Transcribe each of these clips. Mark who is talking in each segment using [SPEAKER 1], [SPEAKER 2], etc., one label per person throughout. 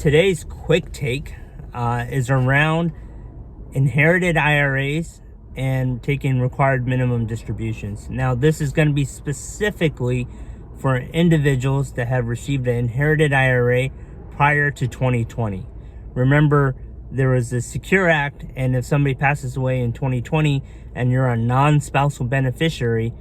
[SPEAKER 1] today's quick take is around inherited IRAs and taking required minimum distributions. Now, this is going to be specifically for individuals that have received an inherited IRA prior to 2020. Remember, there was the Secure Act, and if somebody passes away in 2020 and you're a non-spousal beneficiary,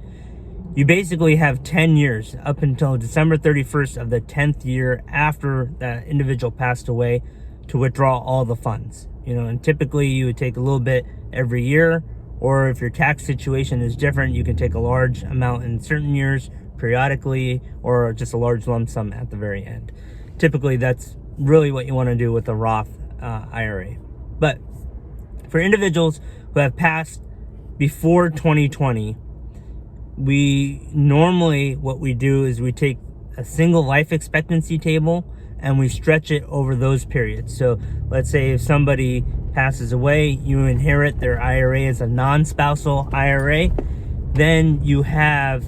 [SPEAKER 1] you basically have 10 years up until December 31st of the 10th year after that individual passed away to withdraw all the funds. And typically you would take a little bit every year, or if your tax situation is different, you can take a large amount in certain years periodically, or just a large lump sum at the very end. Typically, that's really what you want to do with a Roth IRA. But for individuals who have passed before 2020, what we do is we take a single life expectancy table and we stretch it over those periods. So let's say if somebody passes away, you inherit their IRA as a non-spousal IRA, then you have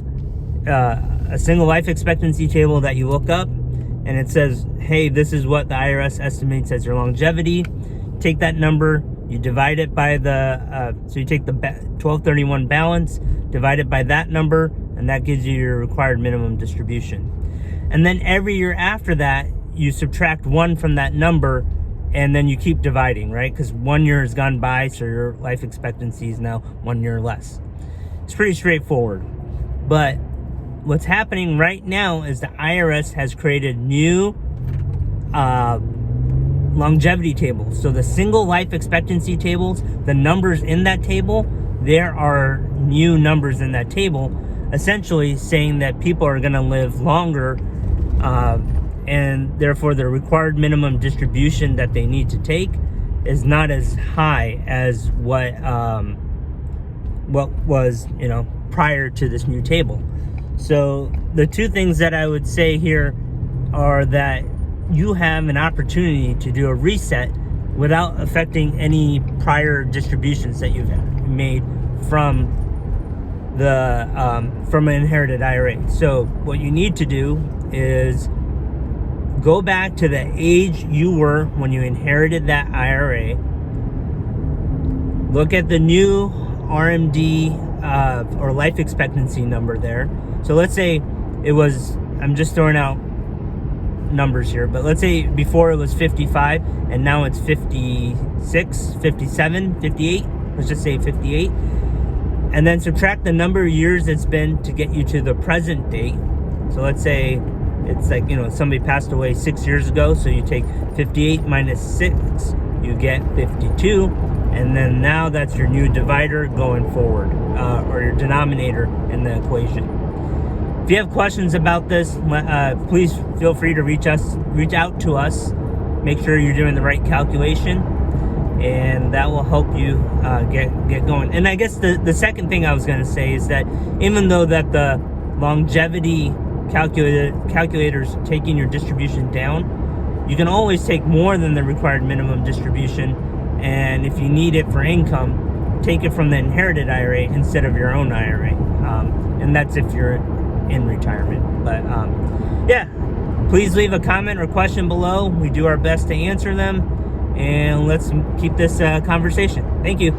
[SPEAKER 1] a single life expectancy table that you look up, and it says, hey, this is what the IRS estimates as your longevity. Take that number, you divide it by so you take the 1231 balance, divide it by that number, and that gives you your required minimum distribution. And then every year after that, you subtract 1 from that number, and then you keep dividing, right? Because 1 year has gone by, so your life expectancy is now 1 year less. It's pretty straightforward. But what's happening right now is the IRS has created new longevity tables. So the single life expectancy tables, the numbers in that table, there are new numbers in that table, essentially saying that people are going to live longer, and therefore the required minimum distribution that they need to take is not as high as what was prior to this new table. So the two things that I would say here are that you have an opportunity to do a reset without affecting any prior distributions that you've made from an inherited IRA. So what you need to do is go back to the age you were when you inherited that IRA. Look at the new RMD or life expectancy number there. So let's say it was, I'm just throwing out numbers here, but let's say before it was 55 and now it's 56, 57, 58. Let's just say 58. And then subtract the number of years it's been to get you to the present date. So let's say it's like, somebody passed away 6 years ago. So you take 58 minus 6, you get 52. And then now that's your new divider going forward, or your denominator in the equation. If you have questions about this, please feel free to reach out to us. Make sure you're doing the right calculation, and that will help you get going. And I guess the second thing I was going to say is that even though that the longevity calculator's taking your distribution down, you can always take more than the required minimum distribution. And if you need it for income, take it from the inherited IRA instead of your own IRA. And that's if you're in retirement. But yeah, please leave a comment or question below. We do our best to answer them. And let's keep this conversation. Thank you.